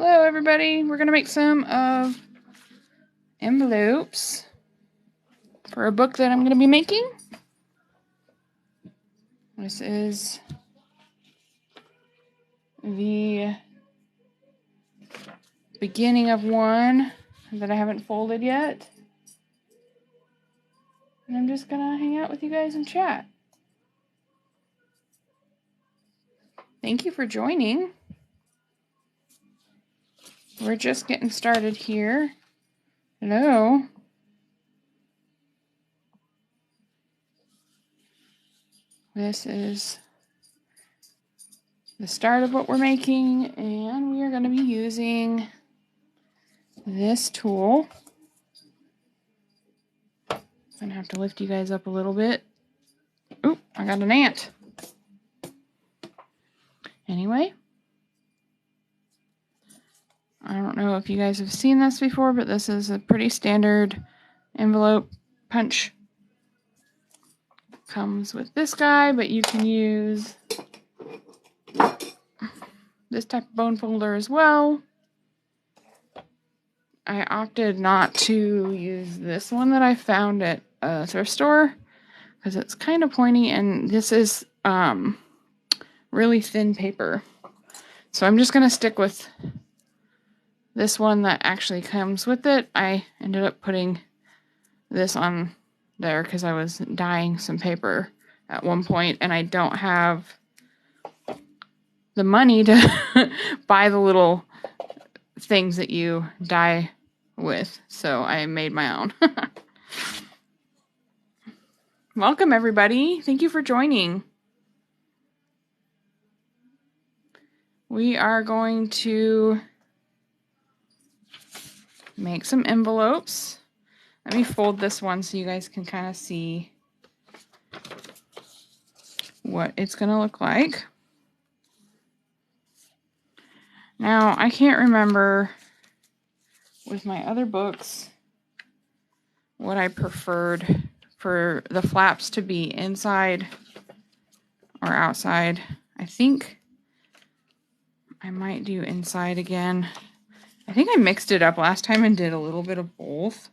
Hello everybody, we're going to make some of envelopes for a book that I'm going to be making. This is the beginning of one that I haven't folded yet. And I'm just going to hang out with you guys and chat. Thank you for joining. We're just getting started here. Hello. This is the start of what we're making, and we are going to be using this tool. I'm going to have to lift you guys up a little bit. Oop, I got an ant. Anyway, I don't know if you guys have seen this before, but this is a pretty standard envelope punch. Comes with this guy, but you can use this type of bone folder as well. I opted not to use this one that I found at a thrift store because it's kind of pointy, and this is really thin paper. So I'm just going to stick with this one that actually comes with it. I ended up putting this on there because I was dyeing some paper at one point, and I don't have the money to buy the little things that you dye with, so I made my own. Welcome everybody. Thank you for joining. We are going to make some envelopes. Let me fold this one so you guys can kind of see what it's going to look like. Now, I can't remember with my other books what I preferred for the flaps to be inside or outside. I think I might do inside again. I think I mixed it up last time and did a little bit of both.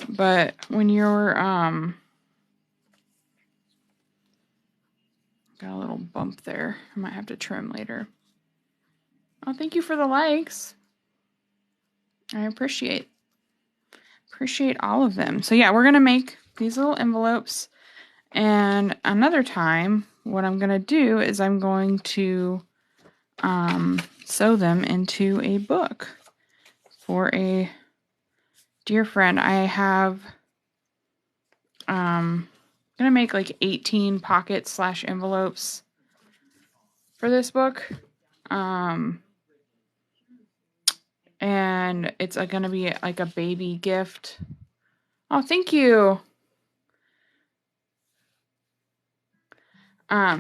But when you're, got a little bump there. I might have to trim later. Oh, thank you for the likes. I appreciate all of them. So yeah, we're going to make these little envelopes. And another time, what I'm going to do is I'm going to sew them into a book for a dear friend. I have gonna make like 18 pockets / envelopes for this book, and it's gonna be like a baby gift. Oh, thank you.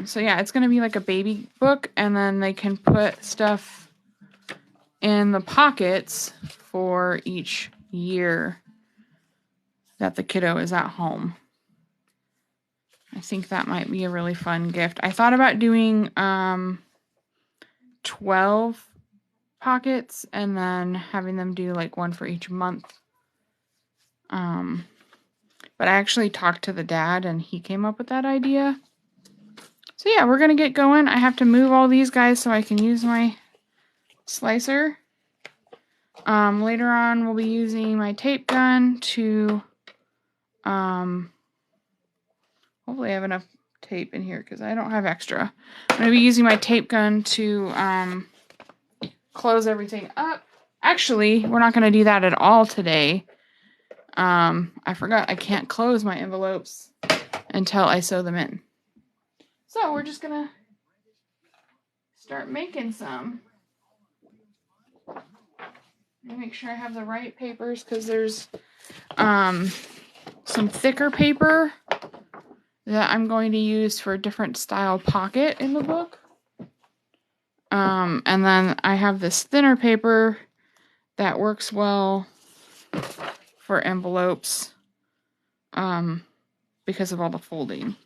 So yeah, it's gonna be like a baby book, and then they can put stuff in the pockets for each year that the kiddo is at home. I think that might be a really fun gift. I thought about doing 12 pockets and then having them do like one for each month. But I actually talked to the dad and he came up with that idea. So yeah, we're going to get going. I have to move all these guys so I can use my slicer. Later on, we'll be using my tape gun to, hopefully I have enough tape in here because I don't have extra. I'm going to be using my tape gun to close everything up. Actually, we're not going to do that at all today. I forgot I can't close my envelopes until I sew them in. So we're just going to start making some. Let me make sure I have the right papers because there's some thicker paper that I'm going to use for a different style pocket in the book. And then I have this thinner paper that works well for envelopes because of all the folding.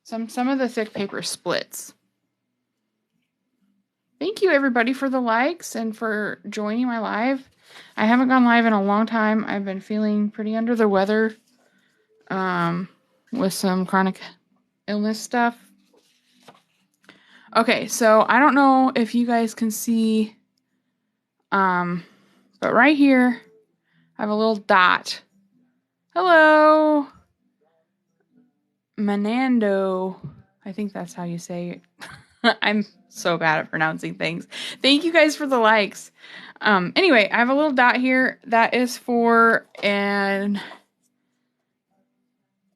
Some of the thick paper splits. thank you everybody for the likes and for joining my live. I haven't gone live in a long time. I've been feeling pretty under the weather with some chronic illness stuff. Okay, so I don't know if you guys can see, but right here I have a little dot. Hello, Manando. I think that's how you say it. I'm so bad at pronouncing things. Thank you guys for the likes. Anyway, I have a little dot here that is for an,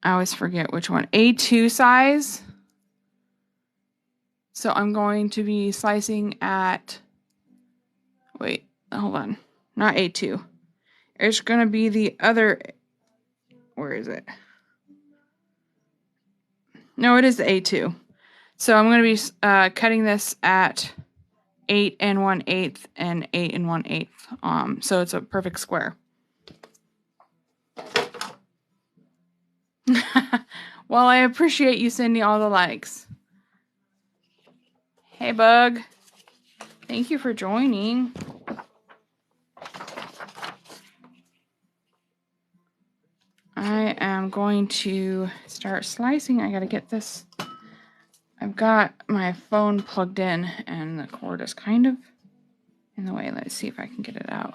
I always forget which one, A2 size. So I'm going to be slicing at, wait, hold on, not A2. It's going to be the other, where is it? No, it is the A2. So I'm going to be cutting this at 8 1/8 and 8 1/8. So it's a perfect square. Well, I appreciate you sending all the likes. Hey, Bug. Thank you for joining. I am going to start slicing. I got to get this. I've got my phone plugged in and the cord is kind of in the way. Let's see if I can get it out.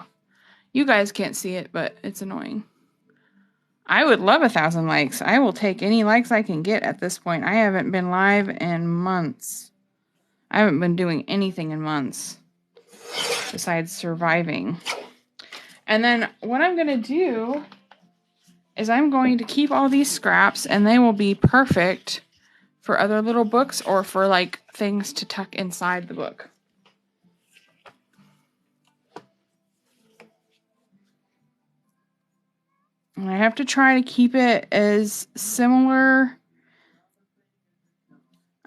You guys can't see it, but it's annoying. I would love 1,000 likes. I will take any likes I can get at this point. I haven't been live in months. I haven't been doing anything in months besides surviving. And then what I'm going to do is I'm going to keep all these scraps and they will be perfect for other little books or for like things to tuck inside the book. And I have to try to keep it as similar.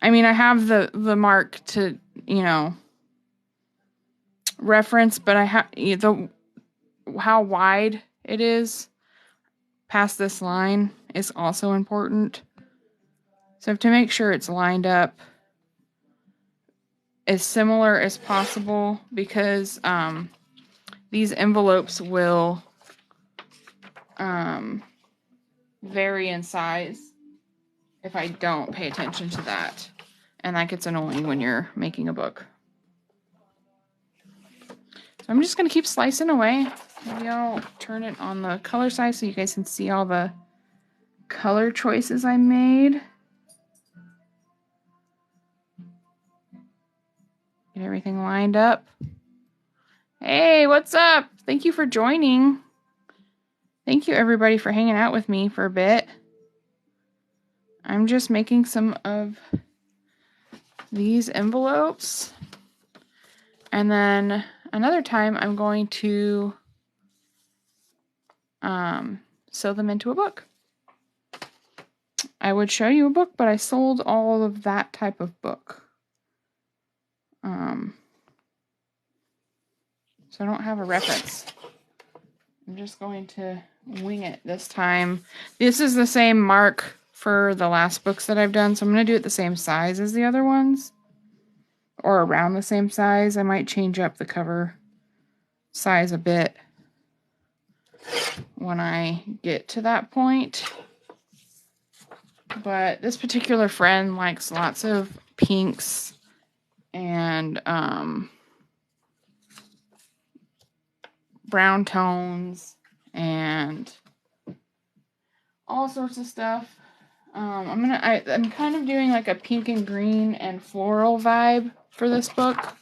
I mean, I have the mark to, you know, reference, but I have the how wide it is past this line is also important. So I have to make sure it's lined up as similar as possible because these envelopes will vary in size if I don't pay attention to that. And that gets annoying when you're making a book. So I'm just going to keep slicing away. Maybe I'll turn it on the color side so you guys can see all the color choices I made. Get everything lined up. Hey, what's up? Thank you for joining. Thank you everybody for hanging out with me for a bit. I'm just making some of these envelopes. And then another time I'm going to sew them into a book. I would show you a book, but I sold all of that type of book. So I don't have a reference. I'm just going to wing it this time. This is the same mark for the last books that I've done, so I'm going to do it the same size as the other ones. Or around the same size. I might change up the cover size a bit when I get to that point. But this particular friend likes lots of pinks and brown tones and all sorts of stuff. I'm kind of doing like a pink and green and floral vibe for this book.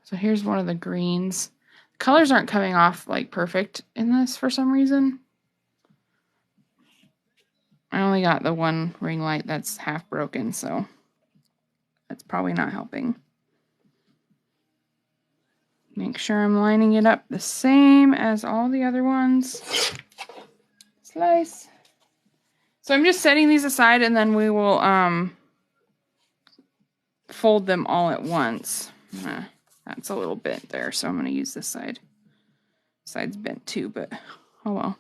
So here's one of the greens. Colors aren't coming off like perfect in this for some reason. I only got the one ring light that's half broken, so that's probably not helping. Make sure I'm lining it up the same as all the other ones. Slice. So I'm just setting these aside and then we will fold them all at once. That's a little bent there, so I'm going to use this side. Side's bent too, but oh well.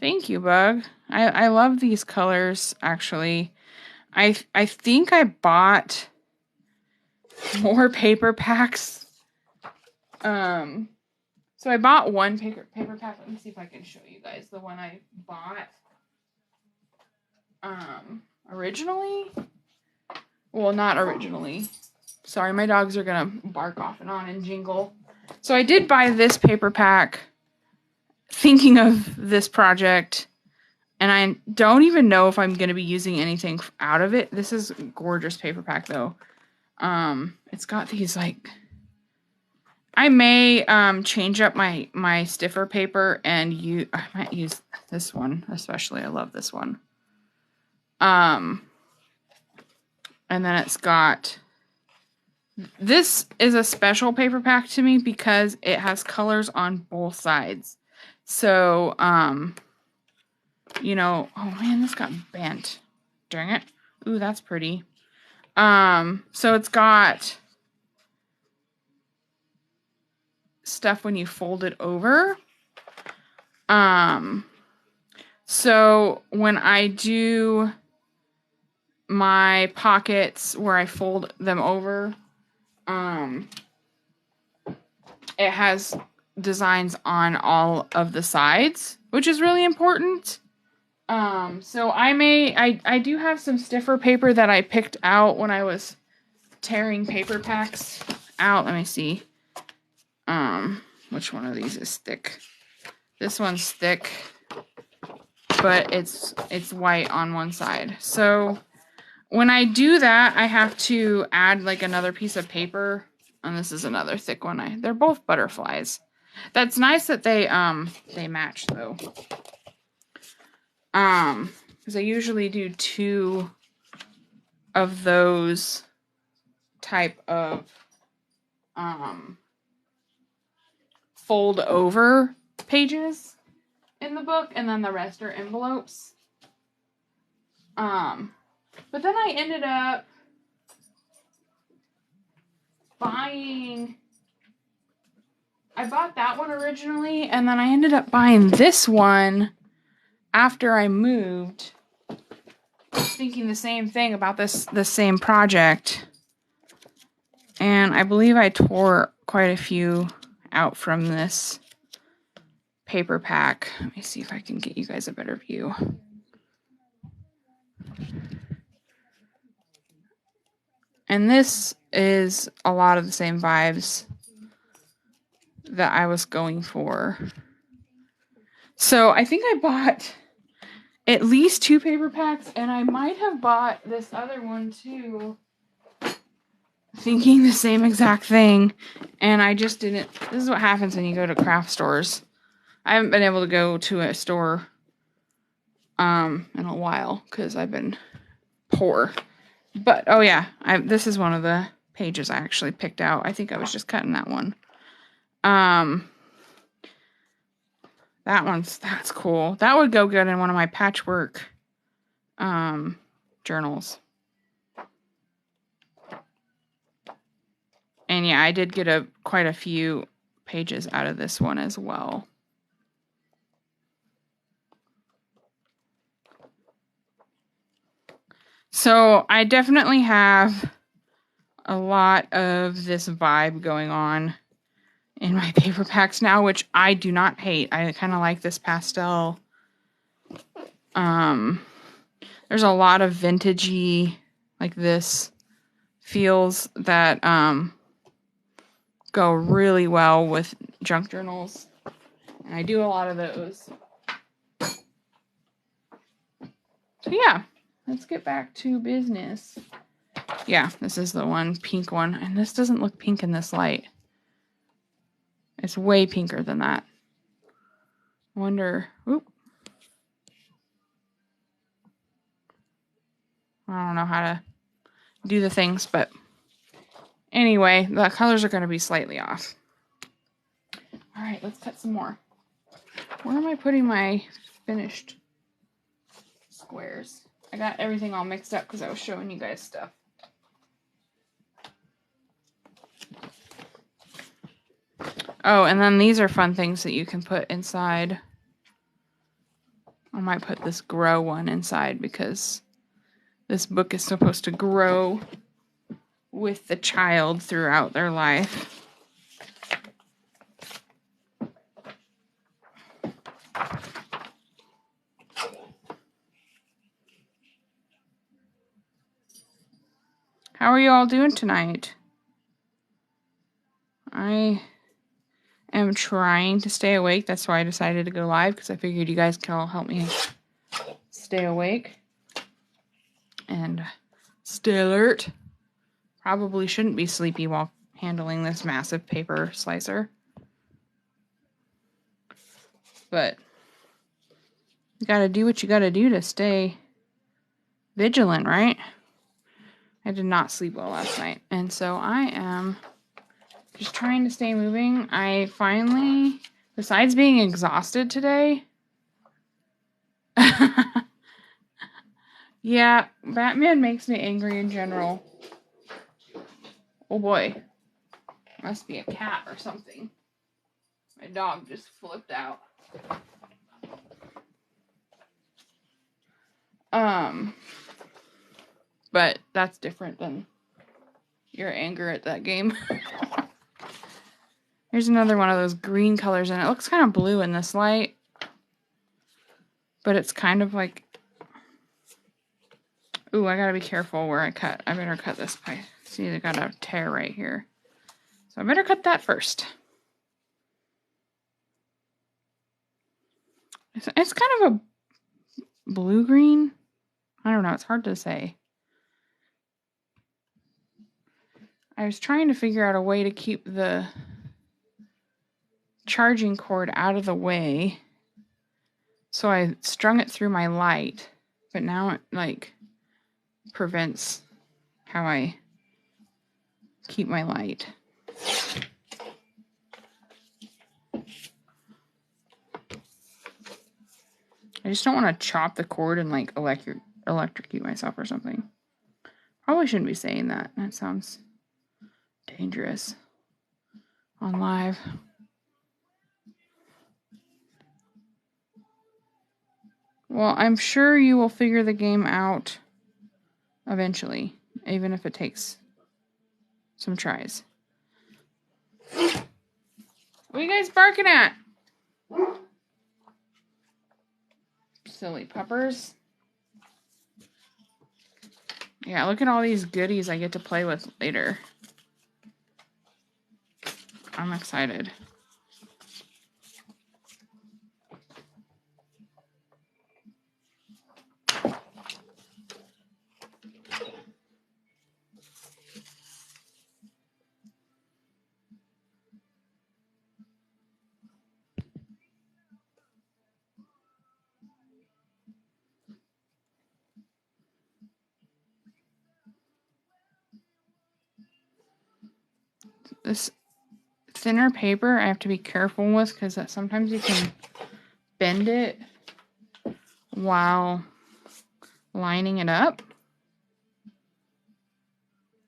Thank you, Bug. I love these colors, actually. I think I bought more paper packs. So I bought one paper pack. Let me see if I can show you guys the one I bought originally. Well, not originally. Sorry, my dogs are gonna bark off and on and jingle. So I did buy this paper pack thinking of this project, and I don't even know if I'm gonna be using anything out of it. This is a gorgeous paper pack though. It's got these like, I may change up my stiffer paper and I might use this one especially. I love this one. And then it's got, this is a special paper pack to me because it has colors on both sides. So, you know, oh man, this got bent. Dang it. Ooh, that's pretty. So it's got stuff when you fold it over. So when I do my pockets where I fold them over, it has designs on all of the sides, which is really important. So I do have some stiffer paper that I picked out when I was tearing paper packs out. Let me see. Which one of these is thick? This one's thick, but it's white on one side. So when I do that, I have to add like another piece of paper, and this is another thick one. They're both butterflies. That's nice that they match though. Because I usually do 2 of those type of fold over pages in the book, and then the rest are envelopes. But then I ended up buying, I bought that one originally, and then I ended up buying this one after I moved, thinking the same thing about this same project. And I believe I tore quite a few out from this paper pack. Let me see if I can get you guys a better view. And this is a lot of the same vibes that I was going for. So I think I bought at least 2 paper packs, and I might have bought this other one too, thinking the same exact thing, and I just didn't. This is what happens when you go to craft stores. I haven't been able to go to a store in a while because I've been poor. But oh yeah, this is one of the pages I actually picked out. I think I was just cutting that one. That's cool. That would go good in one of my patchwork journals. And yeah, I did get quite a few pages out of this one as well. So I definitely have a lot of this vibe going on in my paper packs now, which I do not hate. I kind of like this pastel. There's a lot of vintagey, like this, feels that go really well with junk journals. And I do a lot of those. So yeah, let's get back to business. Yeah, this is the one, pink one. And this doesn't look pink in this light. It's way pinker than that. I wonder, oop. I don't know how to do the things, but anyway, the colors are going to be slightly off. All right, let's cut some more. Where am I putting my finished squares? I got everything all mixed up because I was showing you guys stuff. Oh, and then these are fun things that you can put inside I might put this grow one inside because this book is supposed to grow with the child throughout their life. How are you all doing tonight? I am trying to stay awake. That's why I decided to go live, because I figured you guys can all help me stay awake and stay alert. Probably shouldn't be sleepy while handling this massive paper slicer. But you gotta do what you gotta do to stay vigilant, right? I did not sleep well last night, and so I am just trying to stay moving. I finally, besides being exhausted today, yeah, Batman makes me angry in general. Oh boy, must be a cat or something. My dog just flipped out. But that's different than your anger at that game. Here's another one of those green colors, and it looks kind of blue in this light. But it's kind of like... Ooh, I gotta be careful where I cut. I better cut this pipe. See, they got a tear right here. So I better cut that first. It's kind of a blue-green. I don't know, it's hard to say. I was trying to figure out a way to keep the charging cord out of the way. So I strung it through my light. But now it, like, prevents how I keep my light. I just don't want to chop the cord and, like, electrocute myself or something. Probably shouldn't be saying that. That sounds dangerous on live. Well, I'm sure you will figure the game out eventually, even if it takes some tries. What are you guys barking at? Silly puppers. Yeah, look at all these goodies I get to play with later. I'm excited. This thinner paper I have to be careful with because sometimes you can bend it while lining it up.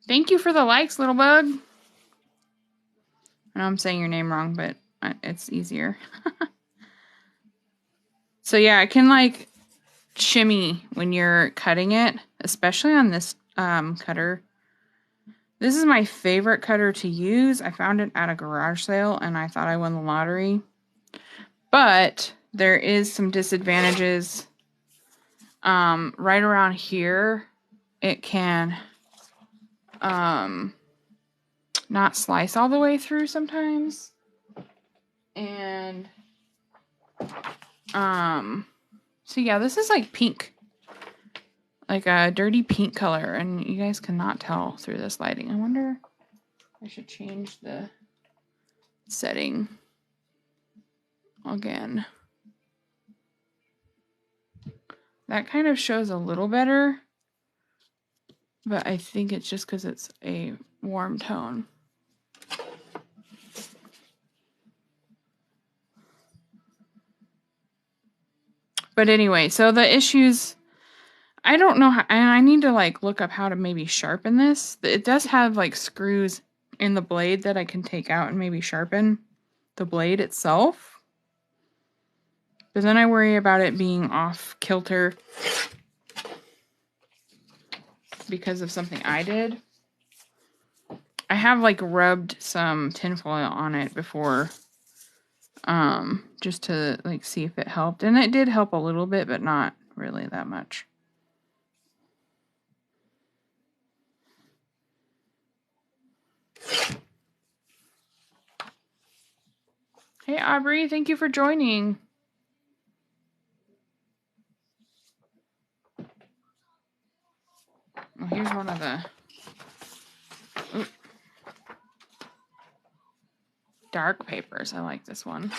Thank you for the likes, little bug. I know I'm saying your name wrong, but it's easier. So yeah, it can like shimmy when you're cutting it, especially on this cutter. This is my favorite cutter to use. I found it at a garage sale and I thought I won the lottery. But there is some disadvantages. Right around here, it can not slice all the way through sometimes. And so yeah, this is like pink. Like a dirty pink color, and you guys cannot tell through this lighting. I wonder if I should change the setting again. That kind of shows a little better, but I think it's just because it's a warm tone. But anyway, so the issues... I don't know how, and I need to like look up how to maybe sharpen this. It does have like screws in the blade that I can take out and maybe sharpen the blade itself. But then I worry about it being off kilter because of something I did. I have like rubbed some tinfoil on it before, just to like see if it helped. And it did help a little bit, but not really that much. Hey Aubrey, thank you for joining. Well, here's one of the dark papers. I like this one.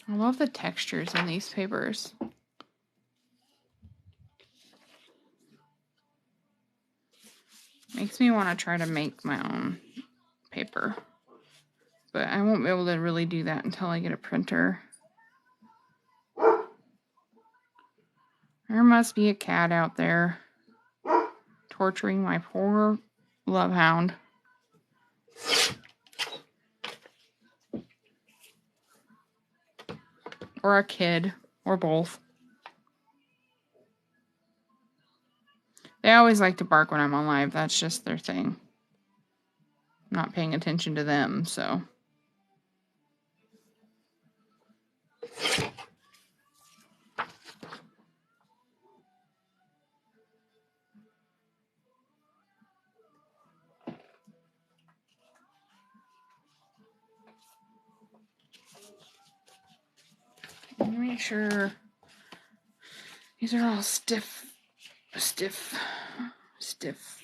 I love the textures in these papers. Makes me want to try to make my own paper. But I won't be able to really do that until I get a printer. There must be a cat out there torturing my poor love hound. Or a kid, or both. They always like to bark when I'm on live. That's just their thing. I'm not paying attention to them, so. Let me make sure these are all stiff.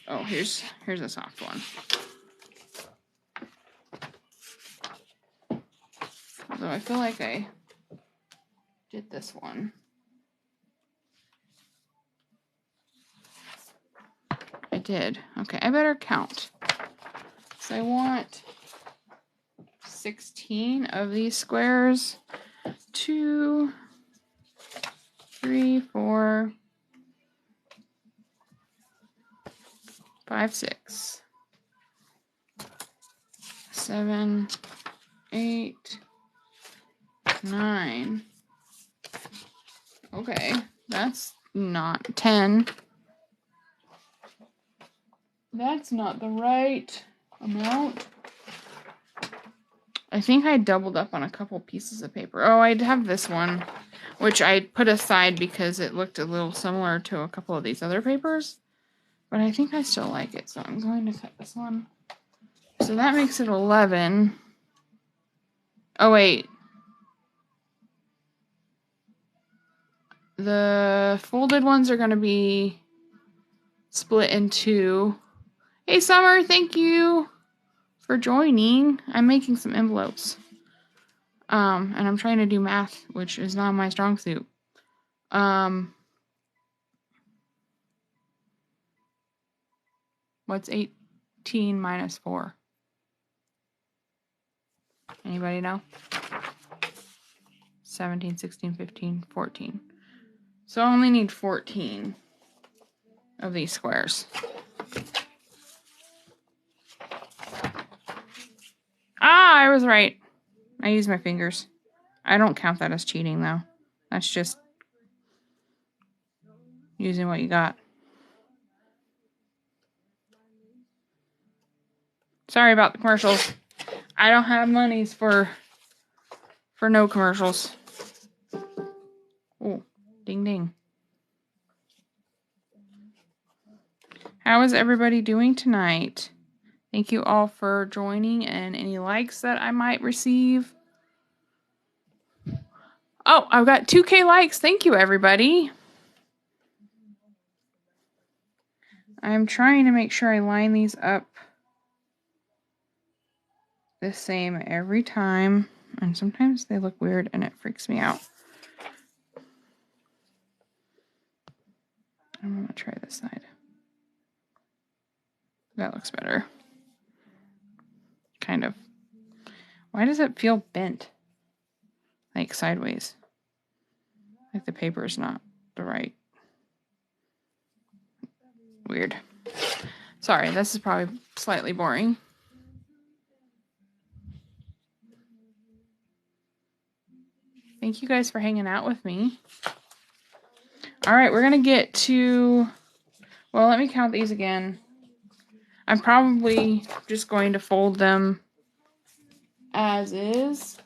Oh, here's a soft one. Although I feel like I did this one. I did. Okay, I better count. So I want 16 of these squares. 2, 3, 4, 5, 6, 7, 8, 9. Okay, that's not 10. That's not the right amount. I think I doubled up on a couple pieces of paper. Oh, I'd have this one, which I put aside because it looked a little similar to a couple of these other papers. But I think I still like it, so I'm going to cut this one. So that makes it 11. Oh, wait. The folded ones are going to be split in 2. Hey, Summer, thank you for joining. I'm making some envelopes. And I'm trying to do math, which is not my strong suit. What's 18 minus 4? Anybody know? 17, 16, 15, 14. So I only need 14 of these squares. Ah, I was right. I used my fingers. I don't count that as cheating, though. That's just using what you got. Sorry about the commercials. I don't have monies for no commercials. Oh, ding ding. How is everybody doing tonight? Thank you all for joining and any likes that I might receive. Oh, I've got 2K likes. Thank you, everybody. I'm trying to make sure I line these up the same every time, and sometimes they look weird and it freaks me out. I'm going to try this side. That looks better. Kind of. Why does it feel bent? Like sideways. Like the paper is not the right. Weird. Sorry, this is probably slightly boring. Thank you guys for hanging out with me. All right, we're going to get to, well, let me count these again. I'm probably just going to fold them as is.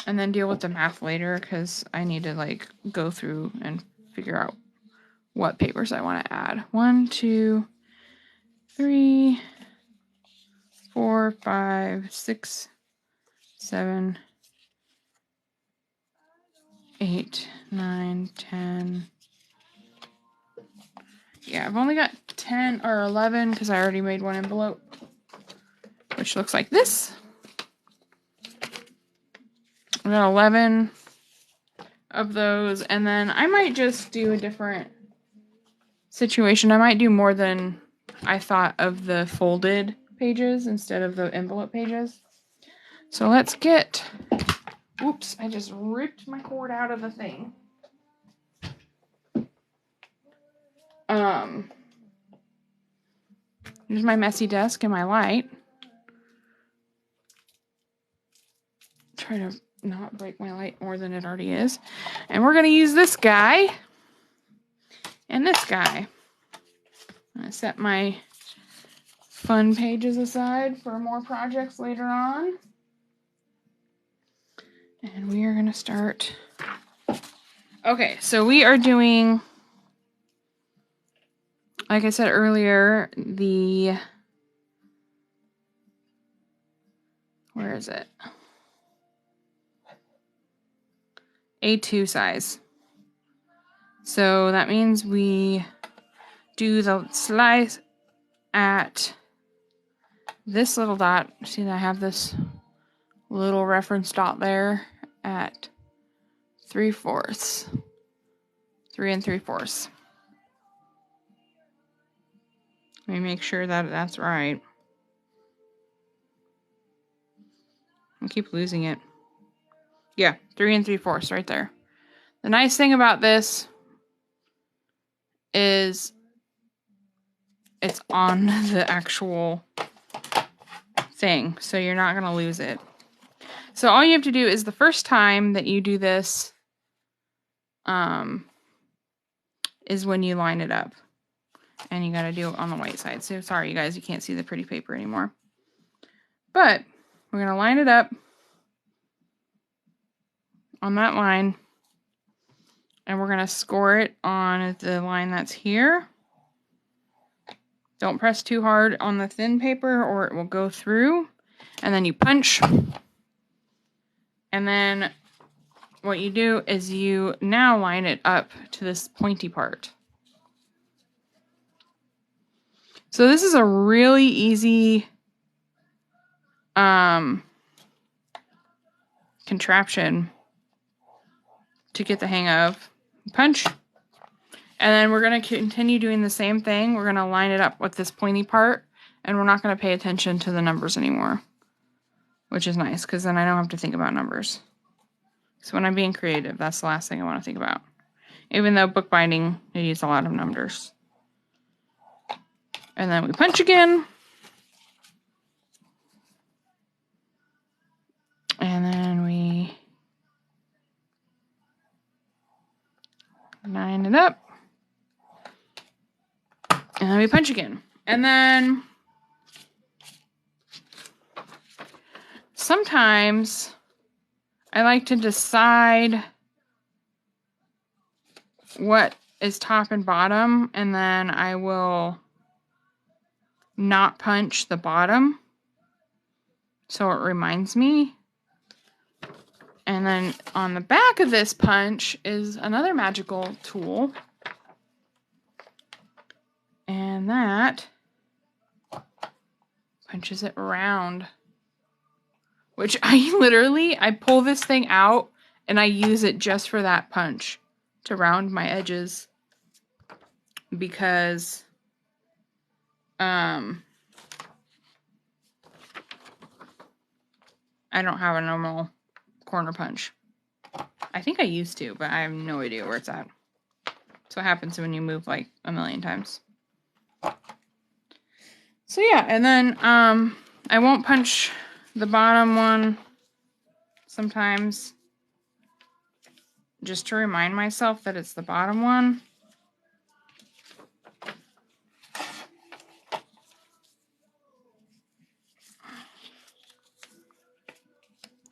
And then deal with the math later because I need to like go through and figure out what papers I want to add. 1, 2, 3, 4, 5, 6, 7, 8, 9, 10. Yeah, I've only got 10 or 11 because I already made one envelope, which looks like this. I got 11 of those, and then I might just do a different situation. I might do more than I thought of the folded pages instead of the envelope pages. So let's get, oops, I just ripped my cord out of the thing. Here's my messy desk and my light. Try to not break my light more than it already is. And we're going to use this guy and this guy. I'm going to set my fun pages aside for more projects later on. And we are going to start. Okay, so we are doing, like I said earlier, the, where is it? A2 size. So that means we do the slice at this little dot. See that I have this little reference dot there at 3/4. 3 3/4. Let me make sure that that's right. I keep losing it. Yeah, 3 3/4 right there. The nice thing about this is it's on the actual thing, so you're not going to lose it. So all you have to do is the first time that you do this is when you line it up. And you got to do it on the white side. So sorry, you guys, you can't see the pretty paper anymore. But we're going to line it up on that line. And we're going to score it on the line that's here. Don't press too hard on the thin paper or it will go through. And then you punch. And then what you do is you now line it up to this pointy part. So this is a really easy contraption to get the hang of. Punch. And then we're going to continue doing the same thing. We're going to line it up with this pointy part. And we're not going to pay attention to the numbers anymore. Which is nice, because then I don't have to think about numbers. So when I'm being creative, that's the last thing I want to think about. Even though bookbinding, they use a lot of numbers. And then we punch again. And then we line it up. And then we punch again. And then sometimes I like to decide what is top and bottom, and then I will not punch the bottom so it reminds me. And then on the back of this punch is another magical tool, and that punches it around. Which I pull this thing out and I use it just for that punch to round my edges. Because I don't have a normal corner punch. I think I used to, but I have no idea where it's at. That's what happens when you move like a million times. So yeah, and then I won't punch the bottom one sometimes just to remind myself that it's the bottom one.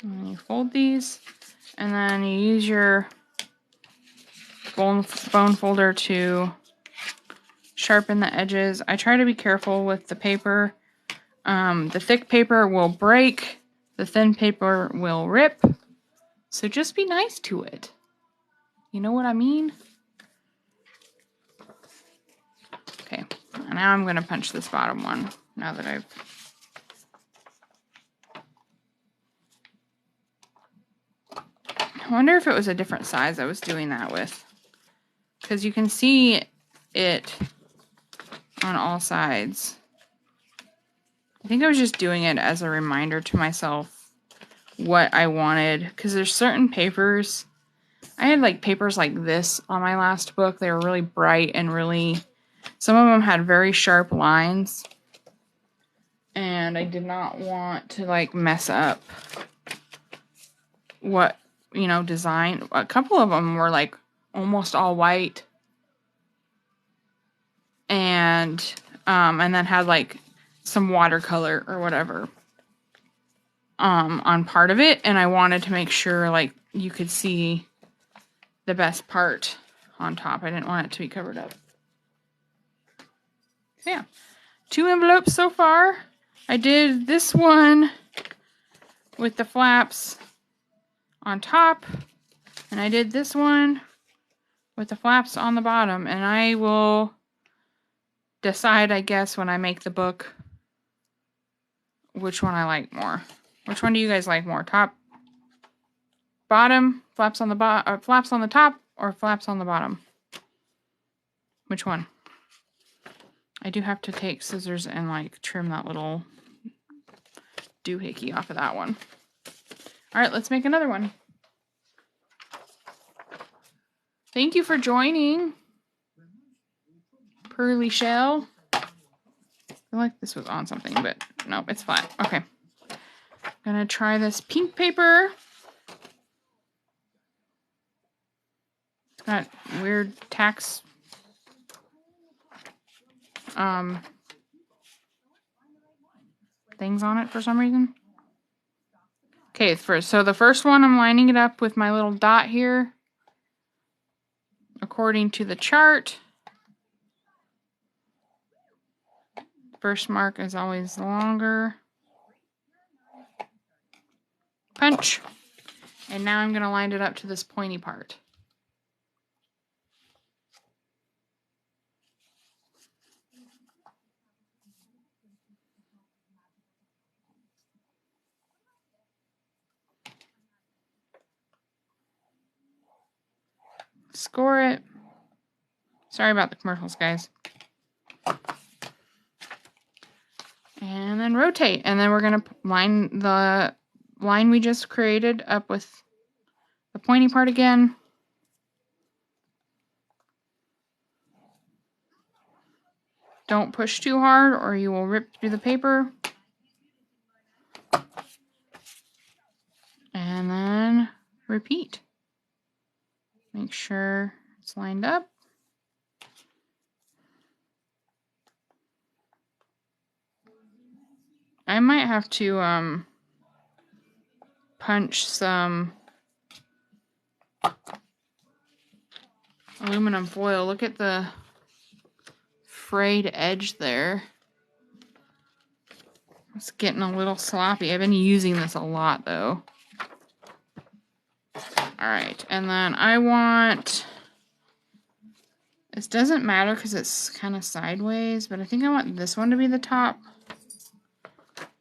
And then you fold these, and then you use your bone folder to sharpen the edges. I try to be careful with the paper. The thick paper will break, the thin paper will rip, so just be nice to it. You know what I mean? Okay, now I'm going to punch this bottom one, now that I've... I wonder if it was a different size I was doing that with. Because you can see it on all sides. I think I was just doing it as a reminder to myself what I wanted. Because there's certain papers. I had like papers like this on my last book. They were really bright and really... Some of them had very sharp lines. And I did not want to like mess up what... design. A couple of them were like almost all white, and then had like some watercolor or whatever on part of it, and I wanted to make sure like you could see the best part on top. I didn't want it to be covered up. So yeah, 2 envelopes so far. I did this one with the flaps on top, and I did this one with the flaps on the bottom, and I will decide, I guess, when I make the book which one I like more. Which one do you guys like more? Top, bottom, flaps on the flaps on the top, or flaps on the bottom? Which one? I do have to take scissors and like trim that little doohickey off of that one. All right, let's make another one. Thank you for joining, Pearly Shell. I feel like this was on something, but nope, it's flat. Okay. I'm gonna try this pink paper. It's got weird tax things on it for some reason. Okay, so the first one, I'm lining it up with my little dot here, according to the chart. First mark is always longer. Punch. And now I'm going to line it up to this pointy part. Score it. Sorry about the commercials, guys. And then rotate. And then we're going to line the line we just created up with the pointy part again. Don't push too hard or you will rip through the paper. And then repeat. Make sure it's lined up. I might have to punch some aluminum foil. Look at the frayed edge there. It's getting a little sloppy. I've been using this a lot though. Alright, and then I want, this doesn't matter because it's kind of sideways, but I think I want this one to be the top.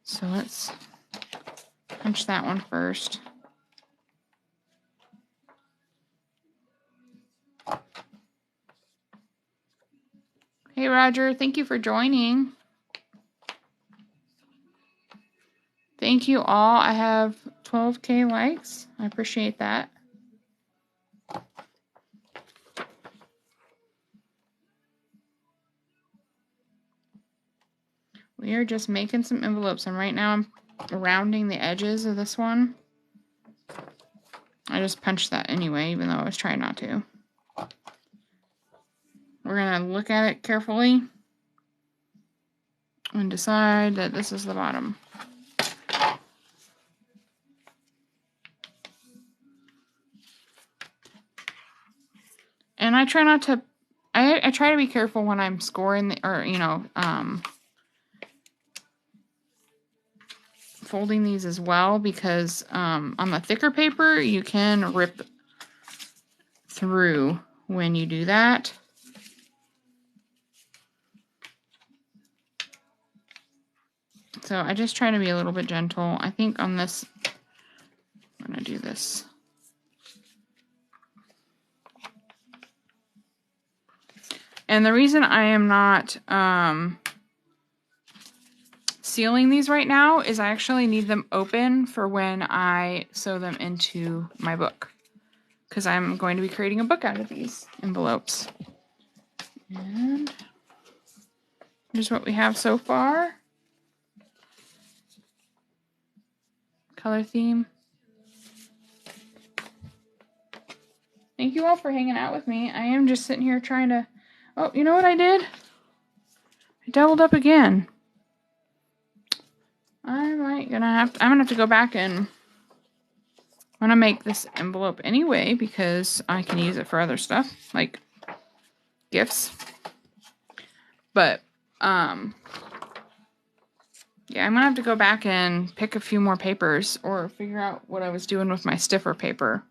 So let's punch that one first. Hey Roger, thank you for joining. Thank you all. I have 12K likes. I appreciate that. We are just making some envelopes, and right now I'm rounding the edges of this one. I just punched that anyway, even though I was trying not to. We're going to look at it carefully and decide that this is the bottom. And I try not to, I try to be careful when I'm scoring, or, you know, folding these as well, because on the thicker paper, you can rip through when you do that. So I just try to be a little bit gentle. I think on this, I'm going to do this. And the reason I am not sealing these right now is I actually need them open for when I sew them into my book, because I'm going to be creating a book out of these envelopes. And here's what we have so far. Color theme. Thank you all for hanging out with me. I am just sitting here trying to... Oh, you know what I did? I doubled up again. I'm gonna have to go back and... I'm gonna make this envelope anyway, because I can use it for other stuff, like gifts. But, yeah, I'm gonna have to go back and pick a few more papers, or figure out what I was doing with my stiffer paper.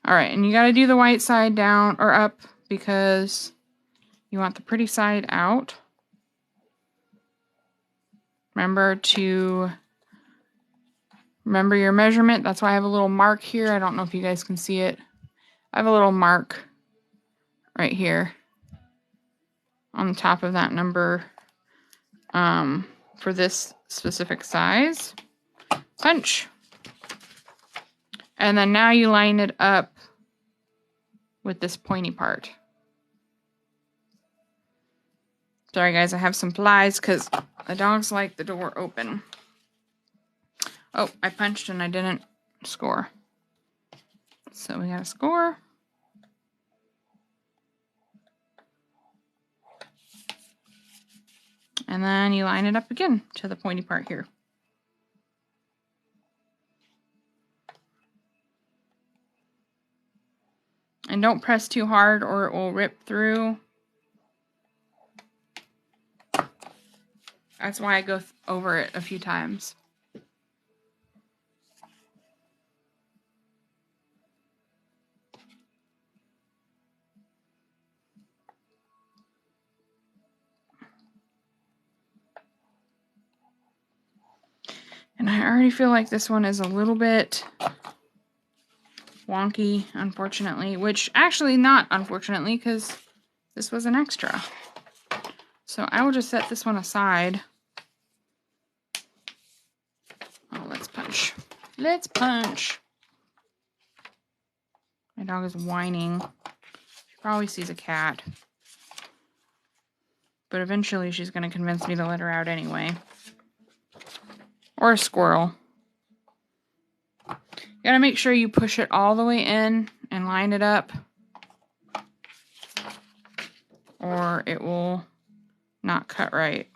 Alright, and you gotta do the white side down, or up, because you want the pretty side out. Remember your measurement. That's why I have a little mark here. I don't know if you guys can see it. I have a little mark right here on the top of that number. For this specific size. Punch. And then now you line it up with this pointy part. Sorry guys, I have some flies because the dogs like the door open. Oh, I punched and I didn't score. So we got to score. And then you line it up again to the pointy part here. And don't press too hard or it will rip through. That's why I go over it a few times. And I already feel like this one is a little bit wonky, unfortunately, which actually not unfortunately, because this was an extra. So I will just set this one aside. Oh, let's punch. Let's punch. My dog is whining. She probably sees a cat. But eventually she's going to convince me to let her out anyway. Or a squirrel. You gotta make sure you push it all the way in and line it up, or it will not cut right.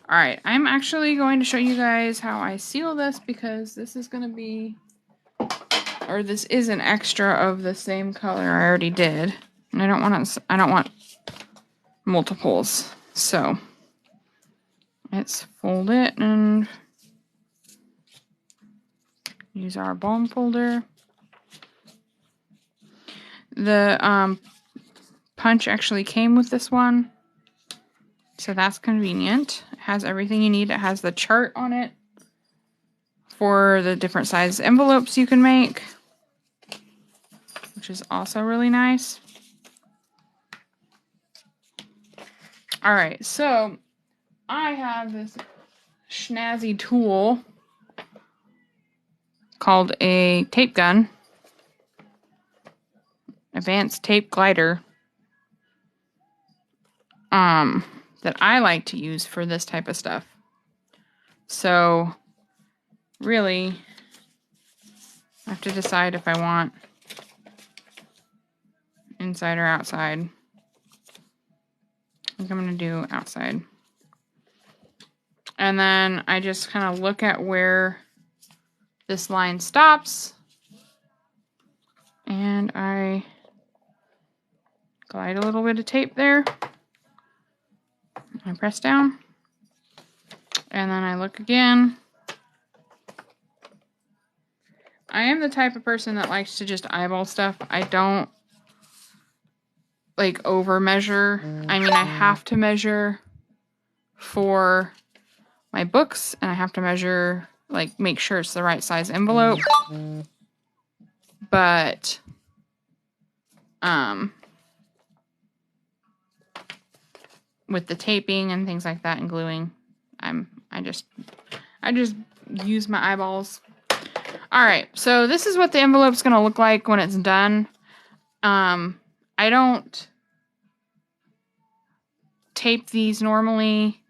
Alright, I'm actually going to show you guys how I seal this, because this is going to be, or this is an extra of the same color I already did. And I don't want multiples. So let's fold it and use our balm folder. The punch actually came with this one. So that's convenient. It has everything you need. It has the chart on it for the different size envelopes you can make, which is also really nice. Alright, so I have this snazzy tool called a tape gun. Advanced tape glider. That I like to use for this type of stuff. So, really, I have to decide if I want inside or outside. I think I'm going to do outside. And then I just kind of look at where this line stops. And I glide a little bit of tape there. I press down. And then I look again. I am the type of person that likes to just eyeball stuff. I don't like over measure. I mean, I have to measure for my books, and I have to measure, like, make sure it's the right size envelope. But with the taping and things like that and gluing, I just use my eyeballs. Alright, so this is what the envelope's gonna look like when it's done. I don't tape these normally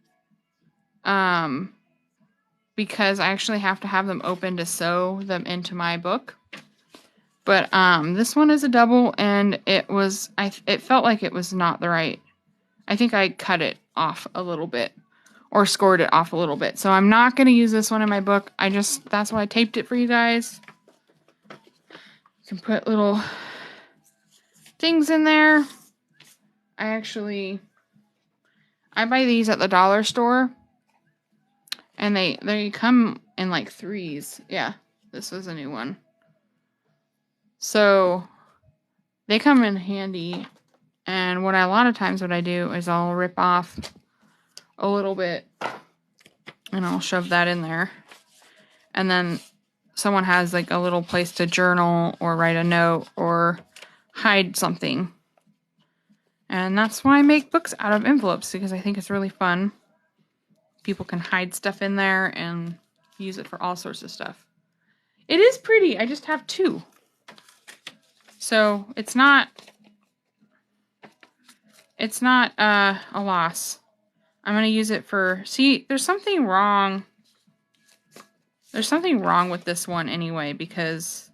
because I actually have to have them open to sew them into my book. But this one is a double, and it felt like it was not the right. I think I cut it off a little bit or scored it off a little bit. So I'm not going to use this one in my book. That's why I taped it for you guys. You can put little things in there. I buy these at the dollar store, and they come in like threes. Yeah, this was a new one. So they come in handy, and a lot of times what I do is I'll rip off a little bit and I'll shove that in there, and then someone has like a little place to journal or write a note or hide something. And that's why I make books out of envelopes, because I think it's really fun. People can hide stuff in there and use it for all sorts of stuff. It is pretty. I just have two. So it's not a loss. I'm going to use it for... See, there's something wrong. There's something wrong with this one anyway, because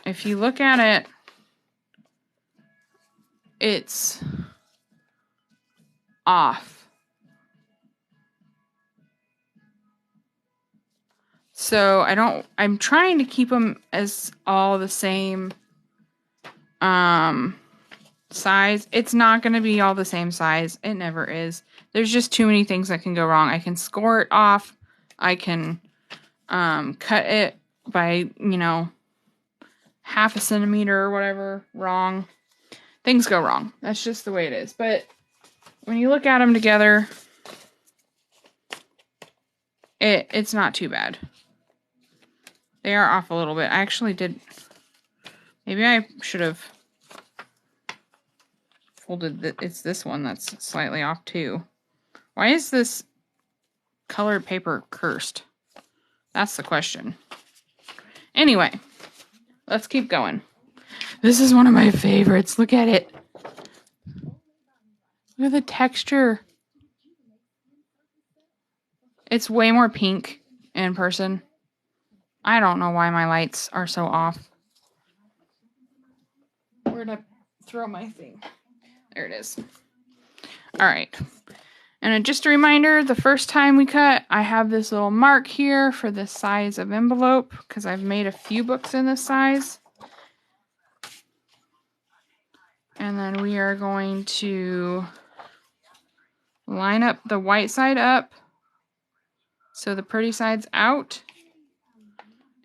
if you look at it, it's off. So I'm trying to keep them as all the same size. It's not going to be all the same size. It never is. There's just too many things that can go wrong. I can score it off. I can cut it by, half a centimeter or whatever wrong. Things go wrong. That's just the way it is. But when you look at them together, it's not too bad. They are off a little bit. I actually did... Maybe I should have folded... It's this one that's slightly off too. Why is this colored paper cursed? That's the question. Anyway, let's keep going. This is one of my favorites. Look at it. Look at the texture. It's way more pink in person. I don't know why my lights are so off. Where'd I throw my thing? There it is. Alright. And just a reminder, the first time we cut, I have this little mark here for this size of envelope, because I've made a few books in this size. And then we are going to line up the white side up so the pretty side's out,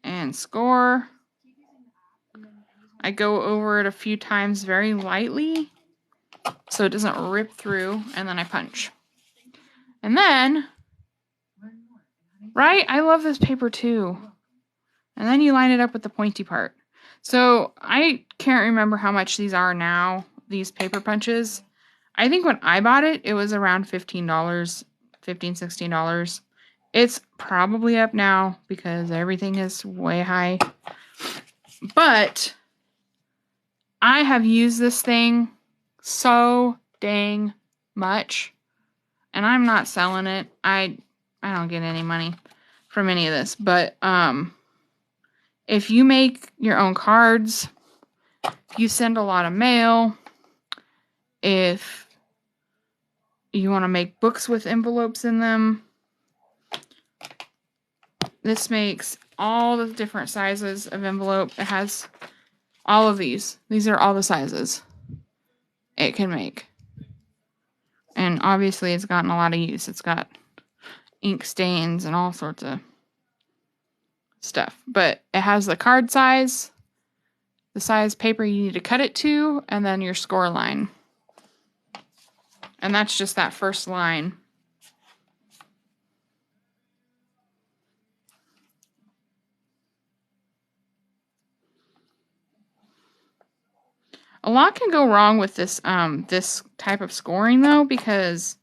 and score. I go over it a few times very lightly so it doesn't rip through, and then I punch. And then, right? I love this paper too. And then you line it up with the pointy part. So I can't remember how much these are now, these paper punches. I think when I bought it, it was around $15, $15, $16. It's probably up now because everything is way high. But I have used this thing so dang much. And I'm not selling it. I don't get any money from any of this. But if you make your own cards, if you send a lot of mail, if you want to make books with envelopes in them, this makes all the different sizes of envelope. It has all of these. These are all the sizes it can make. And obviously it's gotten a lot of use. It's got ink stains and all sorts of stuff. But it has the card size, the size paper you need to cut it to, and then your score line. And that's just that first line. A lot can go wrong with this this type of scoring though, because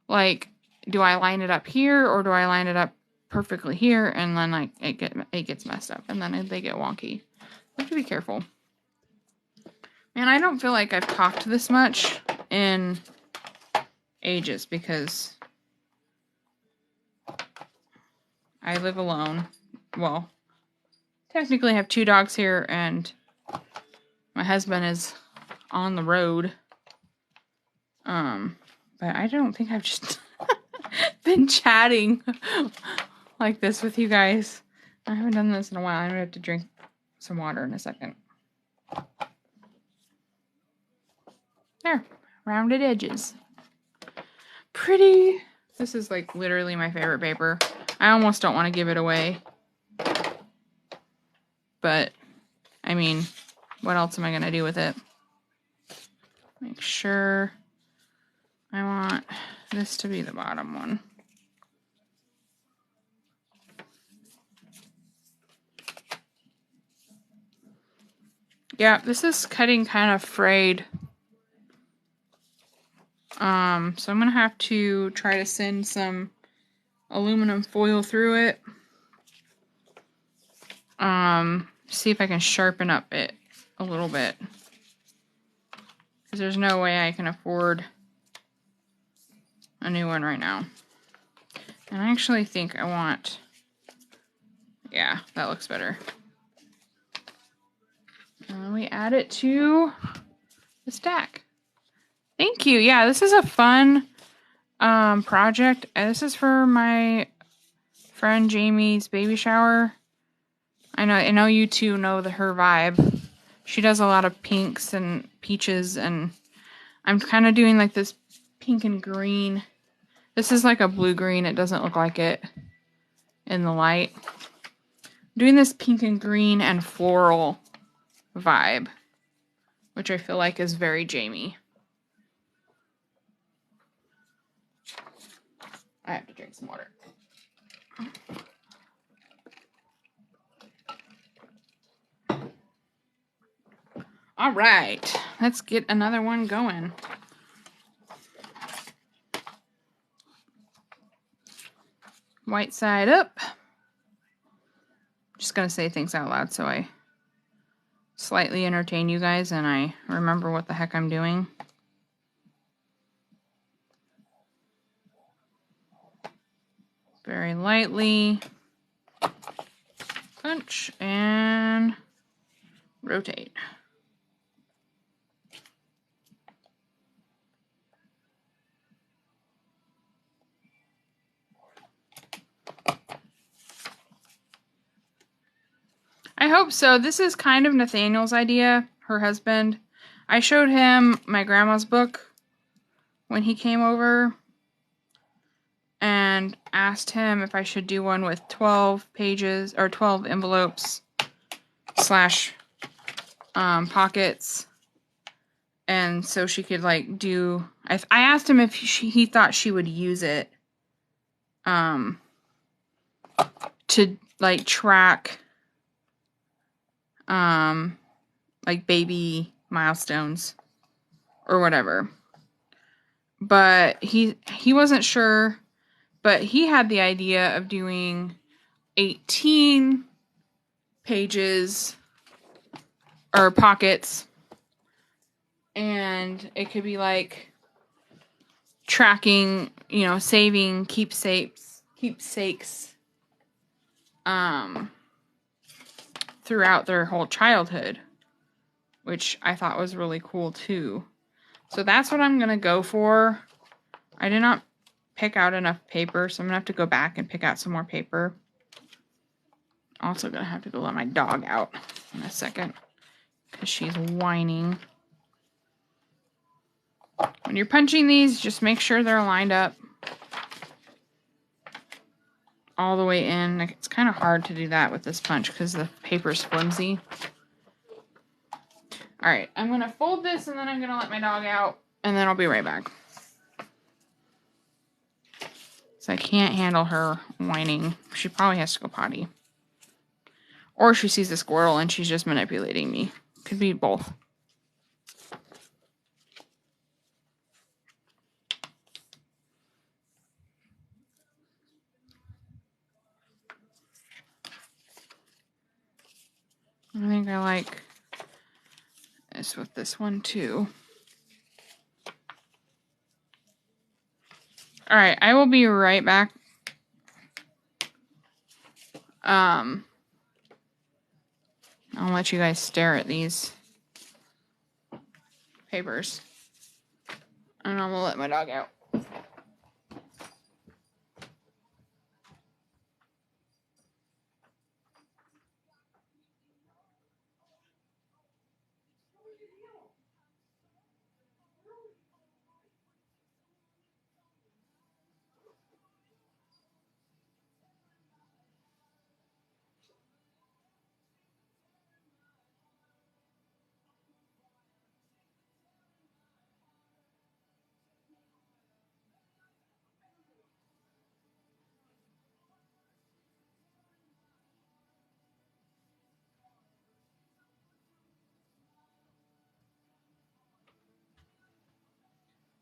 like, do I line it up here or do I line it up perfectly here, and then like it gets messed up and then they get wonky. You have to be careful. Man, I don't feel like I've talked this much in ages because I live alone. Well, technically I have 2 dogs here and my husband is on the road. But I don't think I've just been chatting like this with you guys. I haven't done this in a while. I'm gonna have to drink some water in a second. There, rounded edges. Pretty. This is like literally my favorite paper. I almost don't want to give it away. But, I mean, what else am I gonna do with it? Make sure I want this to be the bottom one. Yeah, this is cutting kind of frayed. So I'm gonna have to try to send some aluminum foil through it. See if I can sharpen up it a little bit. Because there's no way I can afford a new one right now. And I actually think I want, yeah, that looks better. And we add it to the stack. Thank you. Yeah, this is a fun project. This is for my friend Jamie's baby shower. I know you two know her vibe. She does a lot of pinks and peaches, and I'm kind of doing like this pink and green. This is like a blue-green. It doesn't look like it in the light. I'm doing this pink and green and floral vibe, which I feel like is very Jamie. I have to drink some water. All right, let's get another one going. White side up. Just gonna say things out loud so I slightly entertain you guys and I remember what the heck I'm doing. Very lightly. Punch and rotate. I hope so. This is kind of Nathaniel's idea, her husband. I showed him my grandma's book when he came over and asked him if I should do one with 12 pages or 12 envelopes / pockets. And so she could like do, I asked him if he thought she would use it to like track like baby milestones or whatever. But he wasn't sure, but he had the idea of doing 18 pages or pockets, and it could be like tracking, you know, saving keepsakes throughout their whole childhood, which I thought was really cool too. So that's what I'm gonna go for. I did not pick out enough paper, so I'm gonna have to go back and pick out some more paper. Also gonna have to go let my dog out in a second because she's whining. When you're punching these, just make sure they're lined up all the way in. It's kind of hard to do that with this punch because the paper's flimsy. Alright, I'm going to fold this and then I'm going to let my dog out and then I'll be right back. So I can't handle her whining. She probably has to go potty. Or she sees a squirrel and she's just manipulating me. Could be both. I think I like this with this one too. Alright, I will be right back. I'll let you guys stare at these papers. And I'm gonna let my dog out.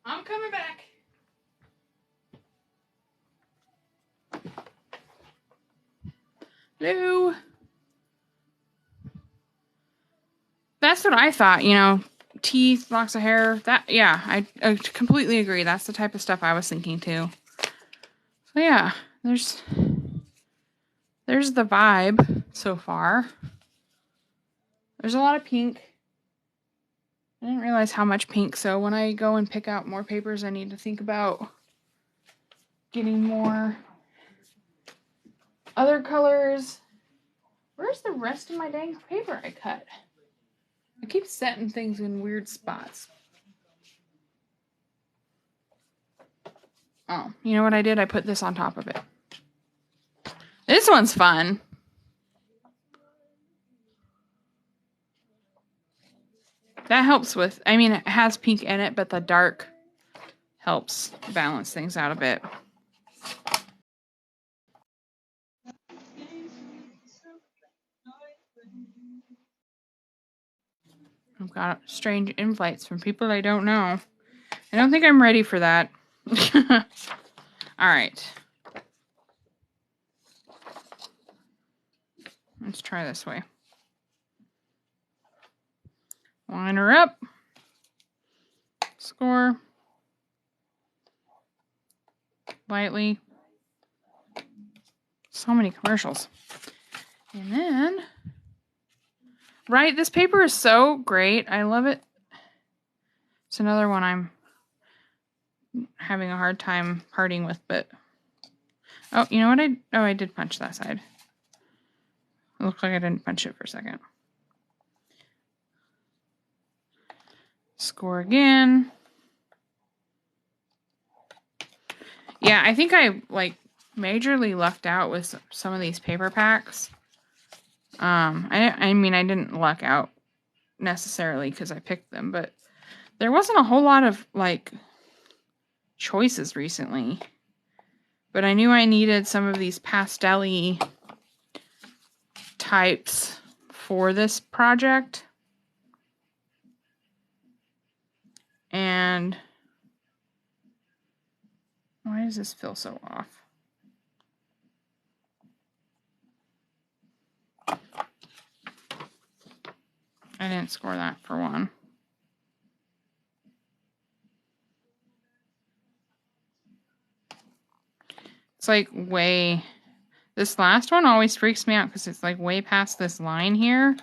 I'm coming back. Hello. That's what I thought, you know, teeth, locks of hair. That, yeah, I completely agree. That's the type of stuff I was thinking too. So yeah, there's the vibe so far. There's a lot of pink. I didn't realize how much pink, so when I go and pick out more papers, I need to think about getting more other colors. Where's the rest of my dang paper I cut? I keep setting things in weird spots. Oh, you know what I did? I put this on top of it. This one's fun. That helps with, I mean, it has pink in it, but the dark helps balance things out a bit. I've got strange invites from people I don't know. I don't think I'm ready for that. All right. Let's try this way. Line her up. Score. Lightly. So many commercials. And then, right, this paper is so great. I love it. It's another one I'm having a hard time parting with, but oh, you know what? I did punch that side. It looked like I didn't punch it for a second. Score again. Yeah, I think I like majorly lucked out with some of these paper packs. I mean, I didn't luck out necessarily because I picked them, but there wasn't a whole lot of, like, choices recently. But I knew I needed some of these pastel-y types for this project. And why does this feel so off? I didn't score that for one. It's like way... This last one always freaks me out because it's like way past this line here.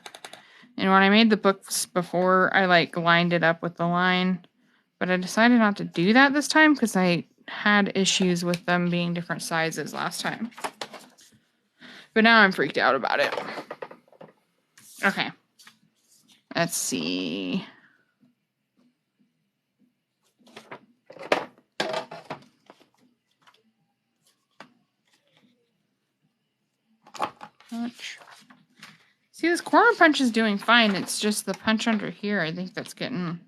And when I made the books before, I like lined it up with the line. But I decided not to do that this time because I had issues with them being different sizes last time. But now I'm freaked out about it. Okay. Let's see. Punch. See, this corner punch is doing fine. It's just the punch under here. I think that's getting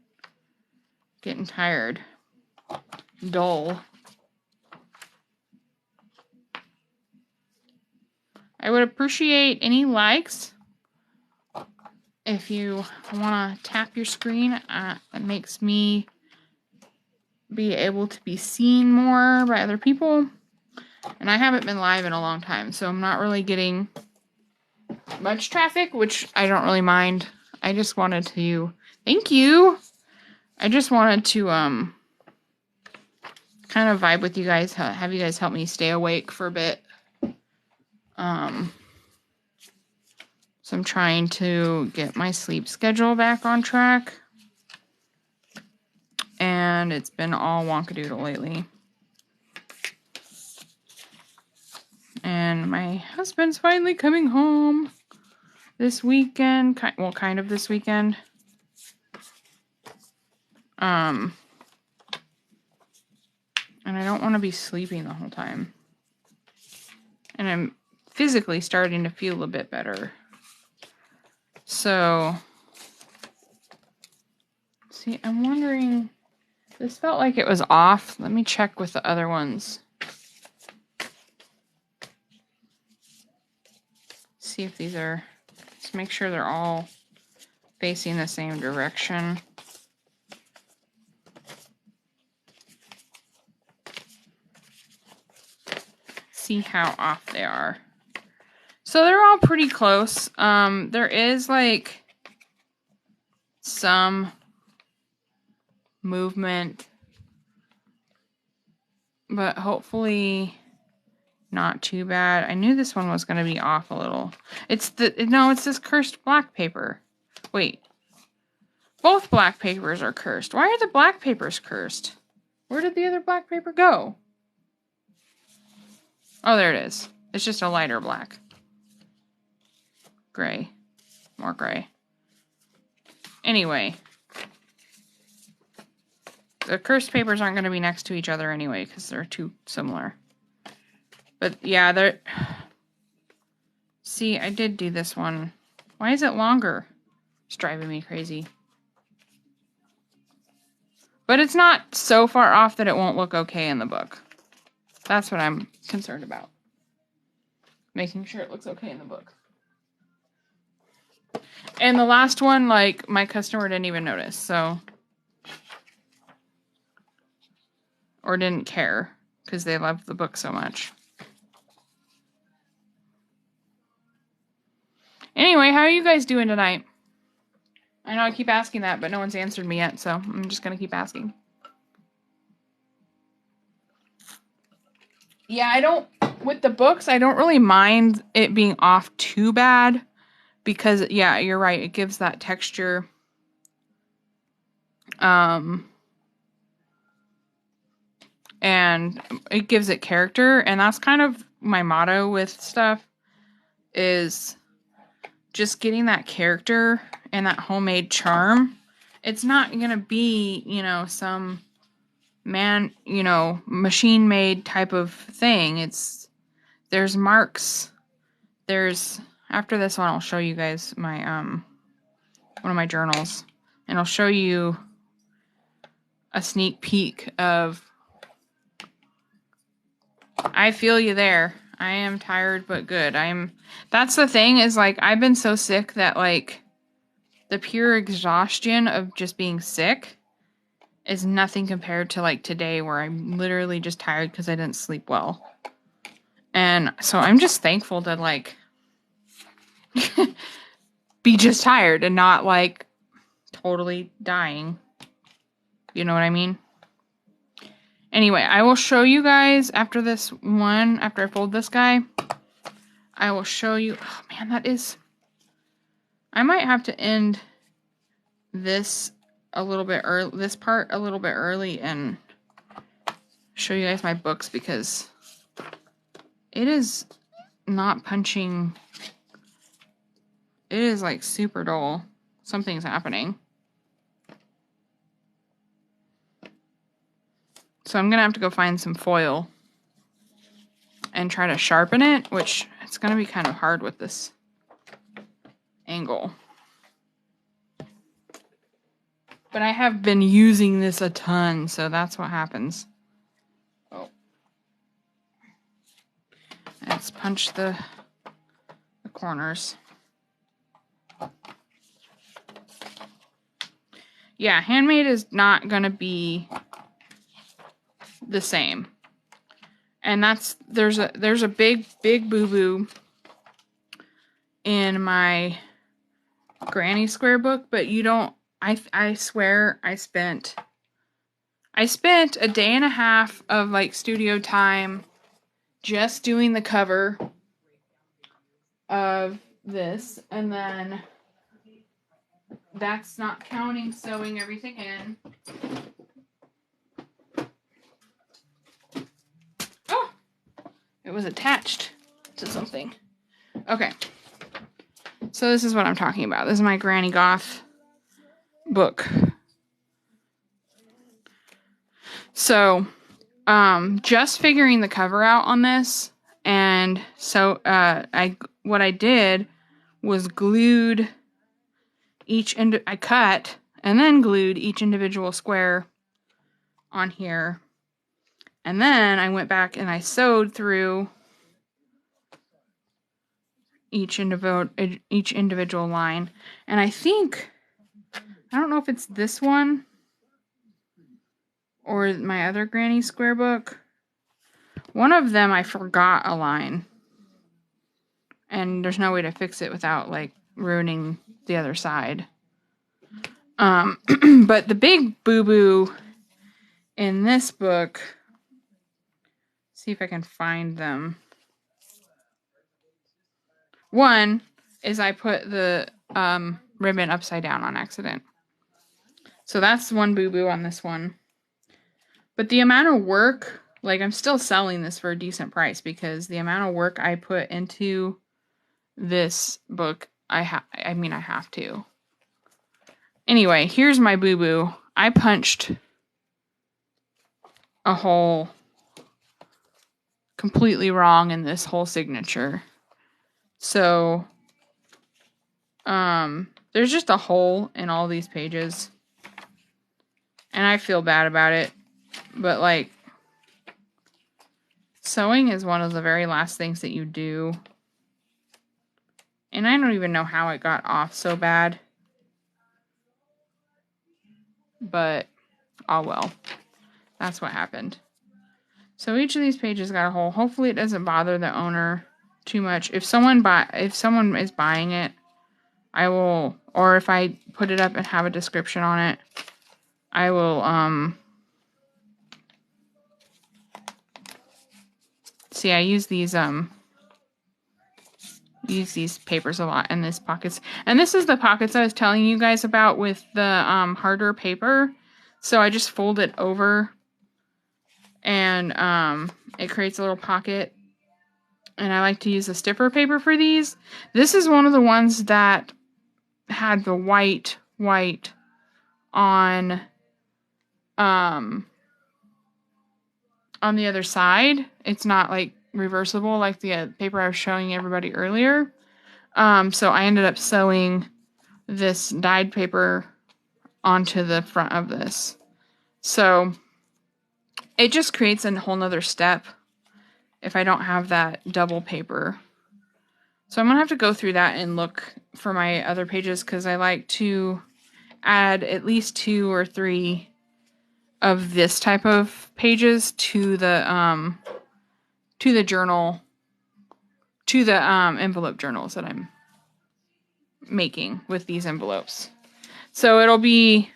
tired. Dull. I would appreciate any likes. If you want to tap your screen, it makes me be able to be seen more by other people. And I haven't been live in a long time, so I'm not really getting much traffic, which I don't really mind. I just wanted to... Thank you! I just wanted to kind of vibe with you guys, have you guys help me stay awake for a bit. So I'm trying to get my sleep schedule back on track. And it's been all wonkadoodle lately. And my husband's finally coming home this weekend. Well, kind of this weekend. And I don't want to be sleeping the whole time. And I'm physically starting to feel a bit better. So, see, I'm wondering, this felt like it was off. Let me check with the other ones. See if these are, just make sure they're all facing the same direction. See how off they are. So they're all pretty close. There is like some movement, but hopefully not too bad. I knew this one was going to be off a little. It's this cursed black paper. Wait. Both black papers are cursed. Why are the black papers cursed? Where did the other black paper go? Oh, there it is. It's just a lighter black. Gray. More gray. Anyway. The cursed papers aren't going to be next to each other anyway, because they're too similar. But yeah, they're... See, I did do this one. Why is it longer? It's driving me crazy. But it's not so far off that it won't look okay in the book. That's what I'm concerned about. Making sure it looks okay in the book. And the last one, like, my customer didn't even notice, so... Or didn't care, because they loved the book so much. Anyway, how are you guys doing tonight? I know I keep asking that, but no one's answered me yet, so I'm just going to keep asking. Yeah, with the books, I don't really mind it being off too bad. Because, yeah, you're right. It gives that texture. And it gives it character. And that's kind of my motto with stuff. Is just getting that character and that homemade charm. It's not going to be, some machine-made type of thing. There's marks. After this one, I'll show you guys my, one of my journals, and I'll show you a sneak peek of. I feel you there. I am tired but good. That's the thing, is like I've been so sick that like the pure exhaustion of just being sick is nothing compared to like today, where I'm literally just tired because I didn't sleep well. And so I'm just thankful to like be just tired and not like totally dying. You know what I mean? Anyway, I will show you guys after I fold this guy, I will show you. Oh man, I might have to end this a little bit early, this part a little bit early, and show you guys my books, because it is not punching. It is like super dull. Something's happening. So I'm gonna have to go find some foil and try to sharpen it, which it's gonna be kind of hard with this angle. But I have been using this a ton, so that's what happens. Oh. Let's punch the corners. Yeah, handmade is not gonna be the same. And there's a big boo-boo in my granny square book, but you don't, I swear I spent a day and a half of like studio time just doing the cover of this, and then that's not counting sewing everything in. Oh, it was attached to something. Okay, so this is what I'm talking about. This is my Granny Goth book. So just figuring the cover out on this, and so what I did was glued I cut and then glued each individual square on here, and then I went back and I sewed through each individual line. And I don't know if it's this one or my other Granny Square book. One of them I forgot a line, and there's no way to fix it without like ruining the other side. But the big boo-boo in this book, see if I can find them. One is I put the ribbon upside down on accident. So that's one boo-boo on this one. But the amount of work, like I'm still selling this for a decent price, because the amount of work I put into this book, I have to. Anyway, here's my boo-boo. I punched a hole completely wrong in this whole signature. So, there's just a hole in all these pages. And I feel bad about it. But, like, sewing is one of the very last things that you do. And I don't even know how it got off so bad. But, oh well. That's what happened. So each of these pages got a hole. Hopefully it doesn't bother the owner too much. If someone is buying it, I will, or if I put it up and have a description on it, I will, see, I use these papers a lot in these pockets. And this is the pockets I was telling you guys about with the, harder paper. So I just fold it over, and, it creates a little pocket. And I like to use a stiffer paper for these. This is one of the ones that had the white on the other side. It's not like reversible like the paper I was showing everybody earlier. So I ended up sewing this dyed paper onto the front of this. So it just creates a whole nother step if I don't have that double paper. So I'm going to have to go through that and look for my other pages because I like to add at least 2 or 3 of this type of pages to the journal, to the envelope journals that I'm making with these envelopes. So it'll be,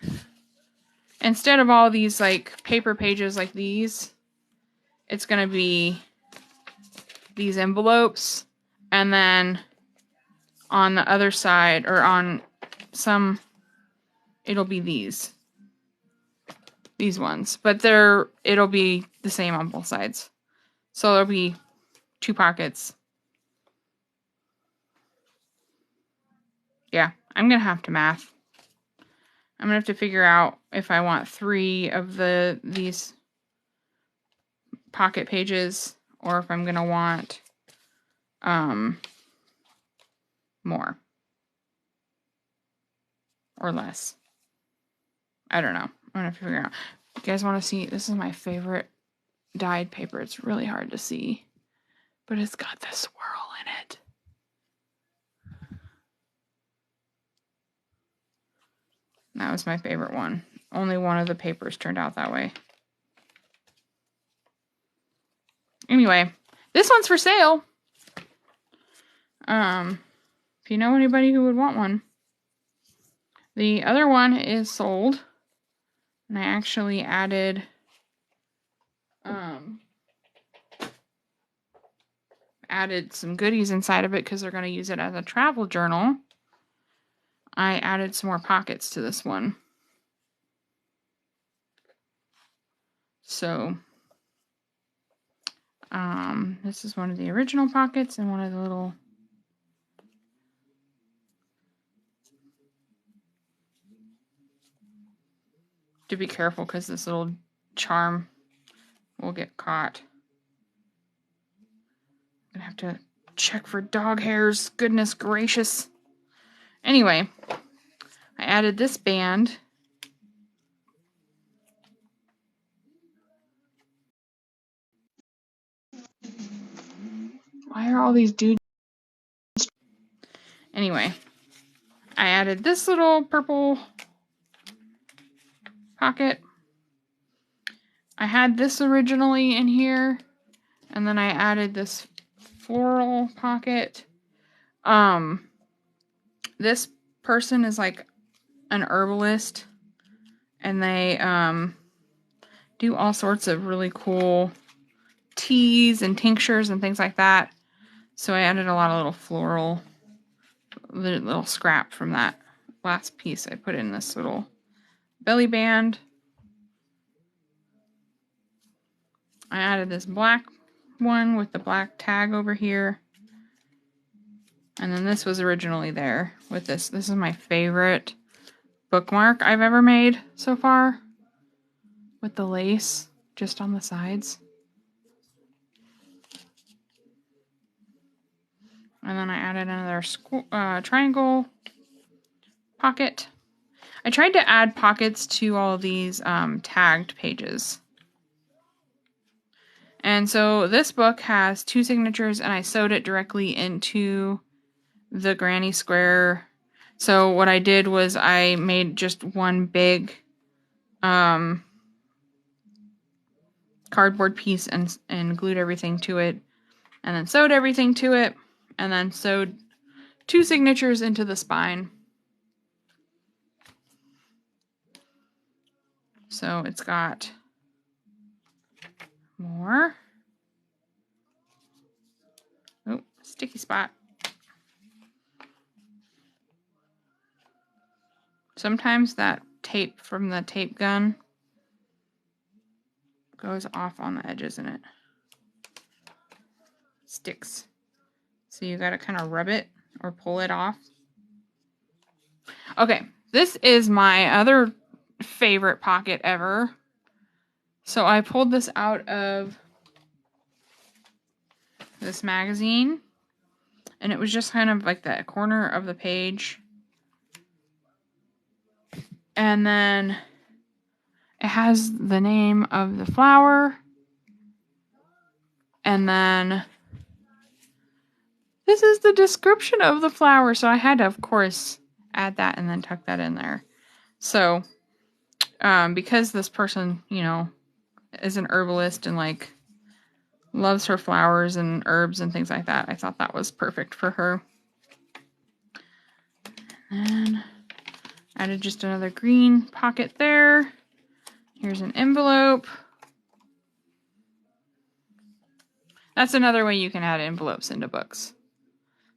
instead of all these like paper pages like these, it's going to be these envelopes, and then on the other side, or on some, it'll be these ones, but it'll be the same on both sides. So there'll be 2 pockets. Yeah, I'm gonna have to math. I'm gonna have to figure out if I want 3 of these pocket pages, or if I'm gonna want more or less. I don't know. I'm gonna have to figure out. You guys want to see? This is my favorite dyed paper. It's really hard to see, but it's got this swirl in it. That was my favorite one. Only one of the papers turned out that way. Anyway, this one's for sale. If you know anybody who would want one. The other one is sold, and I actually added some goodies inside of it because they're going to use it as a travel journal. I added some more pockets to this one. So this is one of the original pockets and one of the little to be careful because this little charm will get caught. I'm gonna have to check for dog hairs. Goodness gracious. Anyway, I added this band. Why are all these dudes? Anyway, I added this little purple pocket. I had this originally in here, and then I added this floral pocket. This person is like an herbalist, and they do all sorts of really cool teas and tinctures and things like that. So I added a lot of little floral, little scrap from that last piece. I put in this little belly band. I added this black one with the black tag over here. And then this was originally there with this. This is my favorite bookmark I've ever made so far, with the lace just on the sides. And then I added another triangle pocket. I tried to add pockets to all of these tagged pages. And so this book has 2 signatures, and I sewed it directly into the granny square. So what I did was I made just one big cardboard piece and glued everything to it, and then sewed everything to it, and then sewed 2 signatures into the spine. So it's got more. Oh, sticky spot. Sometimes that tape from the tape gun goes off on the edges and it sticks. So you gotta kind of rub it or pull it off. Okay, this is my other favorite pocket ever. So I pulled this out of this magazine, and it was just kind of like that corner of the page. And then it has the name of the flower. And then this is the description of the flower. So I had to, of course, add that and then tuck that in there. So, because this person, you know, is an herbalist and like loves her flowers and herbs and things like that, I thought that was perfect for her. And added just another green pocket there. Here's an envelope. That's another way you can add envelopes into books.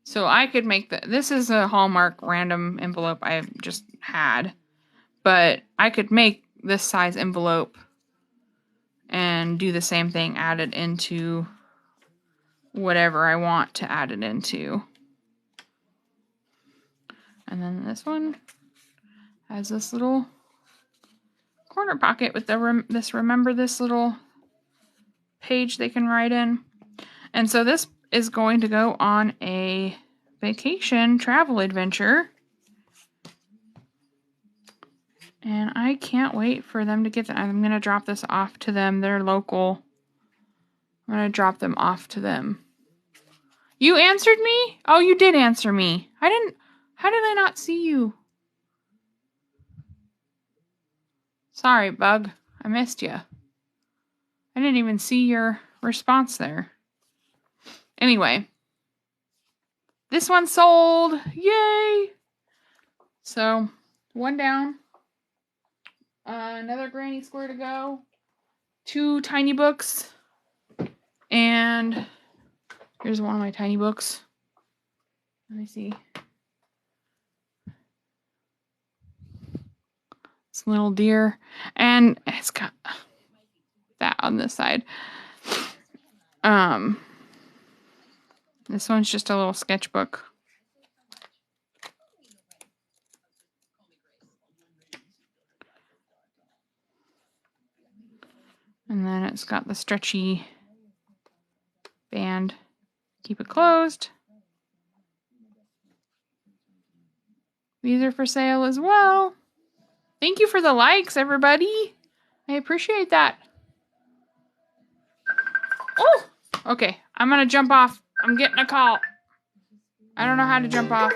So I could make this is a Hallmark random envelope I just had, but I could make this size envelope and do the same thing, add it into whatever I want to add it into. And then this one has this little corner pocket with this remember this little page they can write in. And so this is going to go on a vacation travel adventure. And I can't wait for them to get that. I'm going to drop this off to them. They're local. I'm going to drop them off to them. You answered me? Oh, you did answer me. How did I not see you? Sorry, Bug. I missed you. I didn't even see your response there. Anyway. This one sold. Yay! So, one down. Another granny square to go. 2 tiny books. And here's one of my tiny books. Let me see. It's a little deer. And it's got that on this side. This one's just a little sketchbook. And then it's got the stretchy band. Keep it closed. These are for sale as well. Thank you for the likes, everybody. I appreciate that. Oh! Okay, I'm gonna jump off. I'm getting a call. I don't know how to jump off.